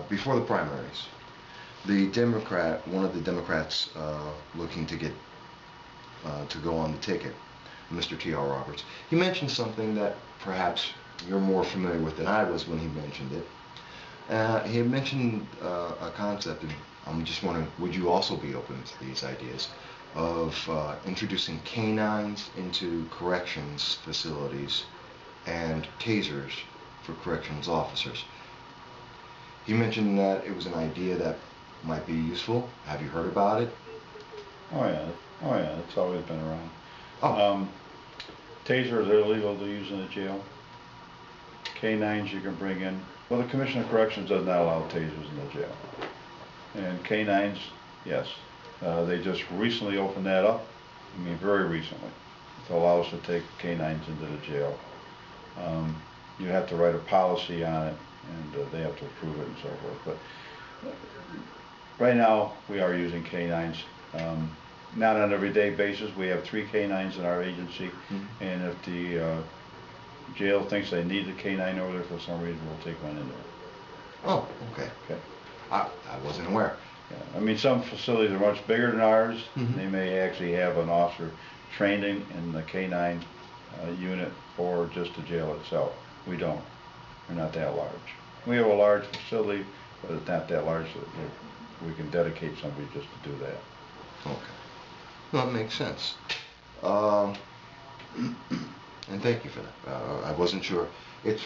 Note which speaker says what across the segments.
Speaker 1: before the primaries, one of the Democrats looking to get to go on the ticket, Mr. T.R. Roberts, he mentioned something that perhaps you're more familiar with than I was when he mentioned it. He had mentioned a concept, and I'm just wondering, would you also be open to these ideas of introducing canines into corrections facilities and tasers for corrections officers? He mentioned that it was an idea that might be useful. Have you heard about it?
Speaker 2: Oh yeah, it's always been around.
Speaker 1: Oh.
Speaker 2: Tasers are illegal to use in the jail. Canines you can bring in. Well, the Commission of Corrections does not allow tasers in the jail. And canines, yes. They just recently opened that up. I mean, very recently, to allow us to take canines into the jail. You have to write a policy on it, and they have to approve it and so forth. But right now, we are using canines. Not on an everyday basis. We have 3 canines in our agency, and if the jail thinks they need the canine over there for some reason, we'll take one in there.
Speaker 1: Oh, okay.
Speaker 2: Okay.
Speaker 1: I wasn't aware.
Speaker 2: Yeah. I mean, some facilities are much bigger than ours. They may actually have an officer trained in the canine unit or just the jail itself. We don't. We're not that large. We have a large facility, but it's not that large that we can dedicate somebody just to do that.
Speaker 1: Okay. Well, that makes sense. And thank you for that. I wasn't sure. This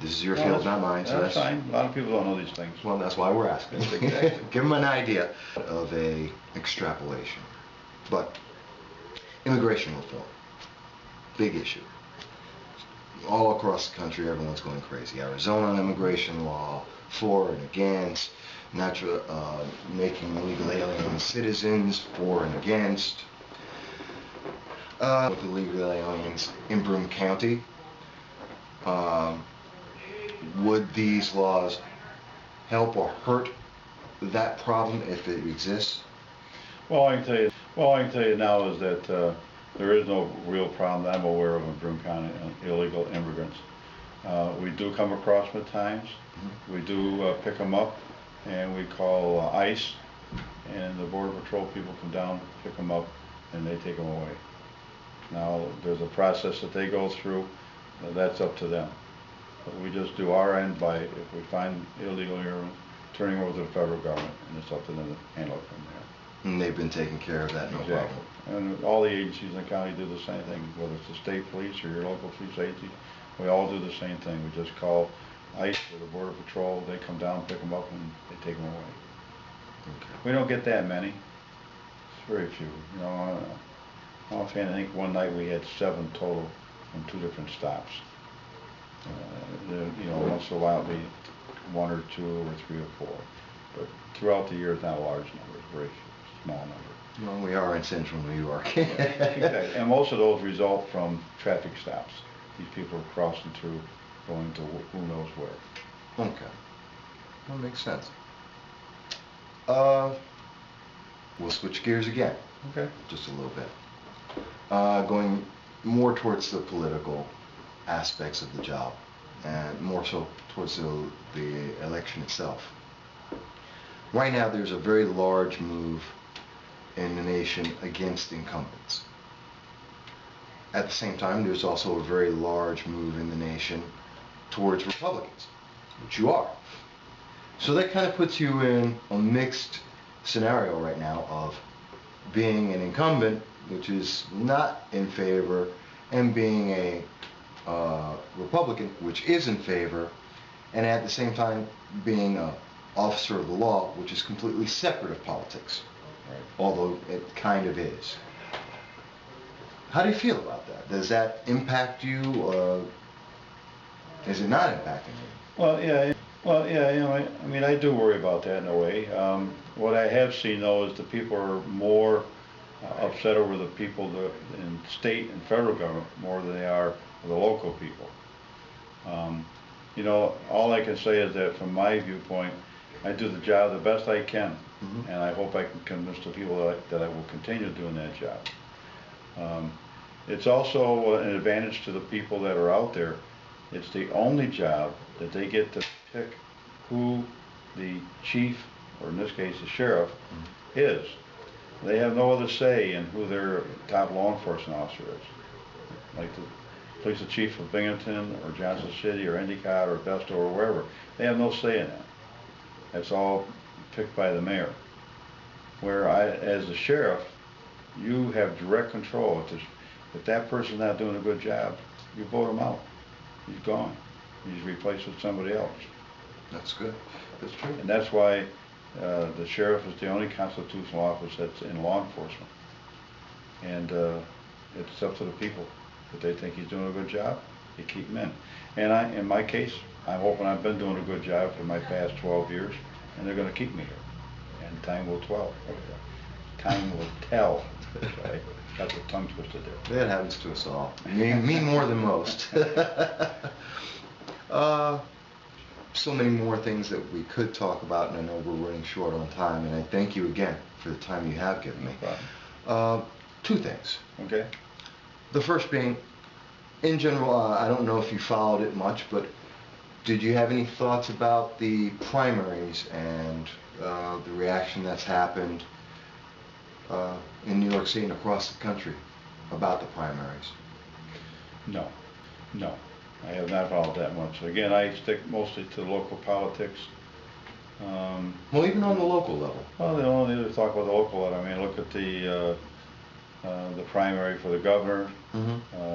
Speaker 1: is your field, not mine. So
Speaker 2: that's fine. A lot of people don't know these things.
Speaker 1: Well, that's why we're asking.
Speaker 2: Exactly.
Speaker 1: Give them an idea of a extrapolation. But immigration reform, big issue. All across the country, everyone's going crazy. Arizona on immigration law, for and against, making illegal aliens citizens, for and against. With illegal aliens in Broome County, would these laws help or hurt that problem if it exists?
Speaker 2: Well, I can tell you now is that there is no real problem that I'm aware of in Broome County illegal immigrants. We do come across them at times. We do pick them up, and we call ICE, and the Border Patrol people come down, pick them up, and they take them away. Now, there's a process that they go through. That's up to them. But we just do our end by, if we find illegal immigrants, turning over to the federal government, and it's up to them to handle it from there.
Speaker 1: And they've been taking care of that, no problem.
Speaker 2: And all the agencies in the county do the same thing, whether it's the state police or your local police agency. We all do the same thing. We just call ICE or the Border Patrol. They come down, pick them up, and they take them away.
Speaker 1: Okay.
Speaker 2: We don't get that many. It's very few. You know, offhand, I think one night we had 7 total from 2 different stops. You know, once in a while it'll be 1 or 2 or 3 or 4. But throughout the year, it's not a large number. It's a very small number.
Speaker 1: Well, we are in central New York.
Speaker 2: Exactly. And most of those result from traffic stops. These people are crossing through, going to who knows where.
Speaker 1: Okay. That makes sense. We'll switch gears again.
Speaker 2: Okay.
Speaker 1: Just a little bit. Going more towards the political aspects of the job, and more so towards the election itself. Right now, there's a very large move in the nation against incumbents. At the same time, there's also a very large move in the nation towards Republicans, which you are. So that kind of puts you in a mixed scenario right now of being an incumbent, which is not in favor, and being a Republican, which is in favor, and at the same time being an officer of the law, which is completely separate of politics, right? Although it kind of is. How do you feel about that? Does that impact you, or is it not impacting you?
Speaker 2: Well, yeah, you know, I mean, I do worry about that in a way. What I have seen, though, is the people are more upset over the people in state and federal government more than they are the local people. You know, all I can say is that from my viewpoint, I do the job the best I can, and I hope I can convince the people that I will continue doing that job. It's also an advantage to the people that are out there. It's the only job that they get to pick who the chief, or in this case the sheriff, is. They have no other say in who their top law enforcement officer is. Like the police chief of Binghamton or Johnson City or Endicott or Besto or wherever. They have no say in that. That's all picked by the mayor. Where as the sheriff, you have direct control. If that person's not doing a good job, you vote him out. He's gone. He's replaced with somebody else.
Speaker 1: That's good. That's true.
Speaker 2: And that's why the sheriff is the only constitutional office that's in law enforcement. And it's up to the people. If they think he's doing a good job, you keep him in. And in my case, I'm hoping I've been doing a good job for my past 12 years, and they're going to keep me here. And time will tell. Time will tell. I got the tongue twisted there.
Speaker 1: That happens to us all. Me more than most. So many more things that we could talk about, and I know we're running short on time, and I thank you again for the time you have given me. Two things.
Speaker 2: Okay.
Speaker 1: The first being, in general, I don't know if you followed it much, but did you have any thoughts about the primaries and the reaction that's happened in New York City and across the country about the primaries?
Speaker 2: No. I have not followed that much. Again, I stick mostly to local politics.
Speaker 1: Well, even on the local level.
Speaker 2: Well, they only need to talk about the local level. I mean, look at the primary for the governor.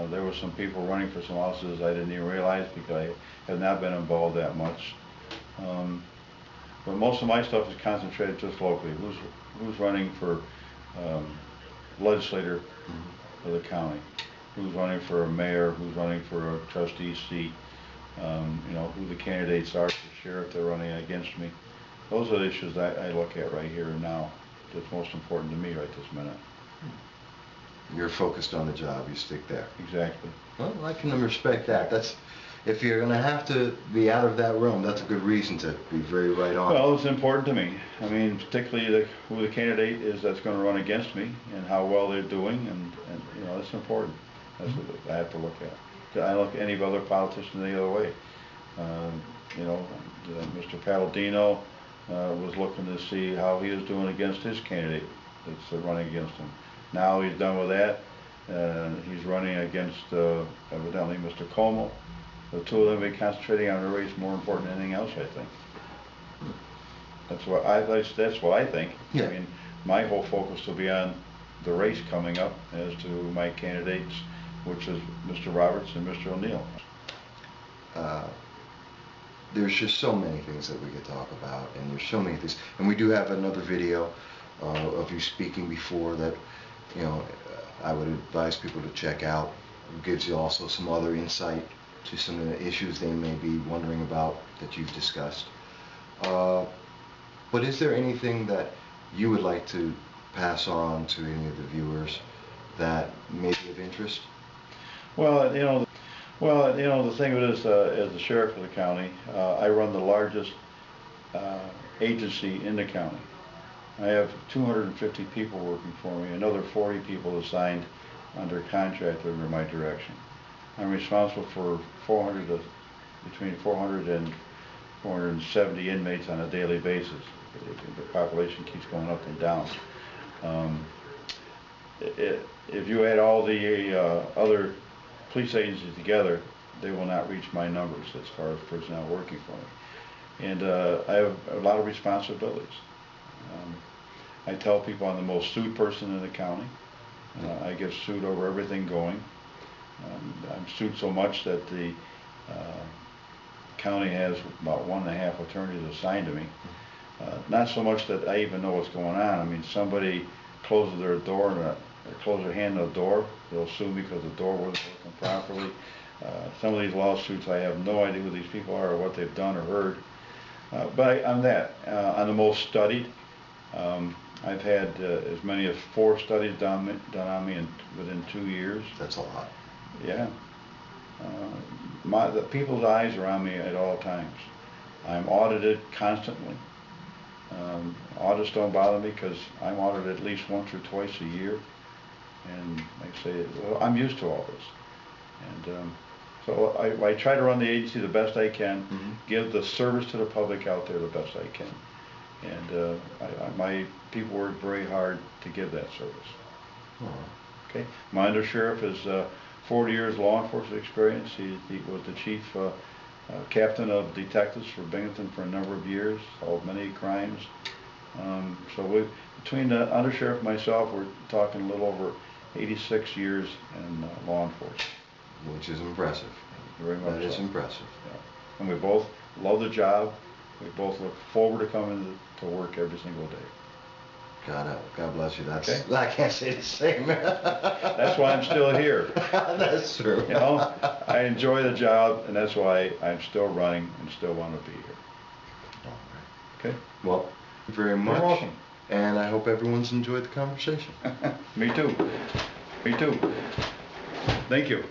Speaker 2: There were some people running for some offices I didn't even realize because I have not been involved that much. But most of my stuff is concentrated just locally. Who's running for legislator for the county? Who's running for a mayor? Who's running for a trustee seat? You know, who the candidates are for sheriff they're running against me. Those are the issues I look at right here and now. That's most important to me right this minute.
Speaker 1: You're focused on the job. You stick there.
Speaker 2: Exactly.
Speaker 1: Well, I can respect that. That's, if you're going to have to be out of that realm, that's a good reason to be very right on.
Speaker 2: Well, it's important to me. I mean, particularly who the candidate is that's going to run against me and how well they're doing, and you know, that's important. That's what I have to look at. I look at any other politician the other way. You know, Mr. Palladino was looking to see how he is doing against his candidate that's running against him. Now he's done with that. He's running against evidently Mr. Como. The two of them will be concentrating on the race more important than anything else, I think. That's what I think.
Speaker 1: Yeah.
Speaker 2: I mean, my whole focus will be on the race coming up as to my candidates, which is Mr. Roberts and Mr. O'Neill.
Speaker 1: There's just so many things that we could talk about, and there's so many things. And we do have another video of you speaking before that, you know, I would advise people to check out. It gives you also some other insight to some of the issues they may be wondering about that you've discussed. But is there anything that you would like to pass on to any of the viewers that may be of interest?
Speaker 2: Well, you know, the thing of it is, as the sheriff of the county, I run the largest agency in the county. I have 250 people working for me, another 40 people assigned under contract under my direction. I'm responsible for between 400 and 470 inmates on a daily basis. The population keeps going up and down. If you add all the other police agencies together, they will not reach my numbers as far as personnel working for me. And I have a lot of responsibilities. I tell people I'm the most sued person in the county. I get sued over everything going. I'm sued so much that the county has about 1.5 attorneys assigned to me. Not so much that I even know what's going on. I mean, somebody closes their door and close their hand on the door, they'll sue me because the door wasn't working properly. Some of these lawsuits, I have no idea who these people are or what they've done or heard. But I'm the most studied. I've had as many as 4 studies done on me within 2 years.
Speaker 1: That's a lot.
Speaker 2: Yeah. The people's eyes are on me at all times. I'm audited constantly. Audits don't bother me because I'm audited at least once or twice a year. And like I say, well, I'm used to all this. And So I try to run the agency the best I can,
Speaker 1: Mhm.
Speaker 2: give the service to the public out there the best I can. And my people work very hard to give that service. Okay. My undersheriff is 40 years law enforcement experience. He was the chief captain of detectives for Binghamton for a number of years, solved many crimes. So between the undersheriff and myself, we're talking a little over 86 years in law enforcement.
Speaker 1: Which is impressive.
Speaker 2: Very much
Speaker 1: That is
Speaker 2: so.
Speaker 1: impressive.
Speaker 2: Yeah. And we both love the job. We both look forward to coming to work every single day.
Speaker 1: God bless you. That's
Speaker 2: Okay.
Speaker 1: I can't say the same.
Speaker 2: That's why I'm still here.
Speaker 1: That's true.
Speaker 2: You know, I enjoy the job, and that's why I'm still running and still want to be here.
Speaker 1: All right.
Speaker 2: Okay.
Speaker 1: Well, thank you very much.
Speaker 2: You're welcome.
Speaker 1: And I hope everyone's enjoyed the conversation.
Speaker 2: Me too. Me too. Thank you.